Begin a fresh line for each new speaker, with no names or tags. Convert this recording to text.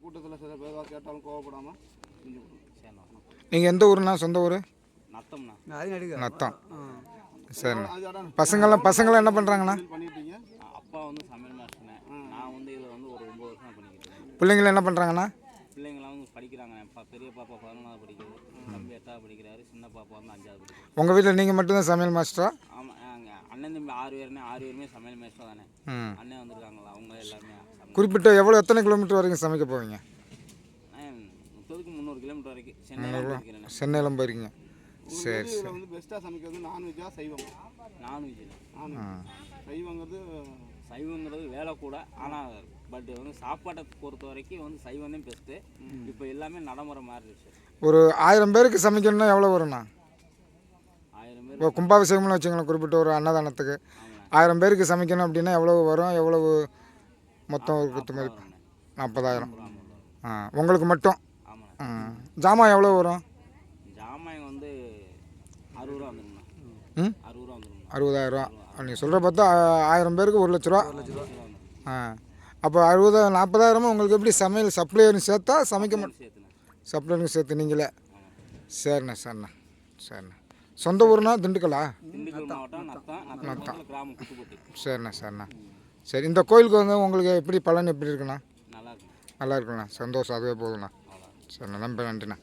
கூட்டத்தில் சில பேர் கேட்டாலும் கோவப்படாமல் செஞ்சு கொடுங்க.
நீங்கள் எந்த ஊருண்ணா? சொந்த ஊர்?
நத்தம்ண்ணா.
நத்தம். சரிண்ணா. பசங்களாம் என்ன பண்ணுறாங்கண்ணா?
பண்ணிட்டீங்க. அப்பா வந்து சமையல் மாஸ்டர்ண்ணே. நான் வந்து இதில் வந்து ஒரு 9 வருஷம் பண்ணிக்கிட்டு இருக்கேன்.
பிள்ளைங்களாம் என்ன பண்ணுறாங்கண்ணா?
பிள்ளைங்களாம் வந்து படிக்கிறாங்க. பெரிய பாப்பா 11வது படிக்குது, தம்பி 8வது படிக்கிறாரு, சின்ன பாப்பா வந்து 5வது படிக்குது.
உங்கள் வீட்டில் நீங்கள் மட்டும்தான் சமையல் மாஸ்டரா?
ஆமாம், அண்ணன் தம்பி 6 பேருண்ணே. 6 பேருமே சமையல் மாஸ்டர் தானே. அண்ணன் வந்திருக்காங்களா, அவங்க எல்லாமே
குறிப்பிட்ட எத்தனை கிலோமீட்டர் வரைக்கும் சமைக்க போவீங்க?
30க்கு 300 கிலோமீட்டர் வரைக்கும்
சென்னையிலும் போயிருக்கீங்க. சரி சரி.
வந்து பெஸ்ட்டாக சமைக்கிறது நான்வெஜ்ஜா சைவம்? நான்வெஜ். சைவங்கிறது வேலை கூட, ஆனால் பட் வந்து சாப்பாட்டை பொறுத்த வரைக்கும் வந்து சைவம் தான் பெஸ்ட்டு. இப்போ எல்லாமே நடைமுறை மாறிடுச்சு.
ஒரு 1000 பேருக்கு சமைக்கணும்னா எவ்வளோ வரும்ண்ணா?
1000 பேர்
இப்போ கும்பாபிஷேகம்னு வச்சுங்களேன், குறிப்பிட்ட ஒரு அன்னதானத்துக்கு 1000 பேருக்கு சமைக்கணும் அப்படின்னா எவ்வளவு வரும்? எவ்வளவு மொத்தம் ஒரு குத்து மதிப்பு? 40,000. உங்களுக்கு மட்டும்? ஜாமான் எவ்வளோ வரும்?
ஜாமான் வந்து 60 ரூபா வந்துடும்ண்ணா. 60 ரூபா வந்துடும்.
60,000. நீங்கள் சொல்கிற பார்த்தா 1000 பேருக்கு 1 லட்ச ரூபா. அப்போ 60 40,000 உங்களுக்கு எப்படி சமையல் சப்ளையரும் சேர்த்தா சமைக்க மாட்டேன்? சப்ளையரும் சேர்த்து நீங்களே? சரிண்ணா சரிண்ணா சரிண்ணா. சொந்த ஊர்னா? திண்டுக்கலா?
திண்டுக்கல் மாவட்டம் நத்தம் கிராமம் புதுப்பட்டி.
சரிண்ணா சரிண்ணா. சரி, இந்த கோயிலுக்கு வந்து உங்களுக்கு எப்படி பலன் எப்படி இருக்குண்ணா?
நல்லா இருக்கு.
நல்லா இருக்குண்ணா. சந்தோஷம், அதுவே போதுண்ணா. சரிண்ணா, நன்றிண்ணா.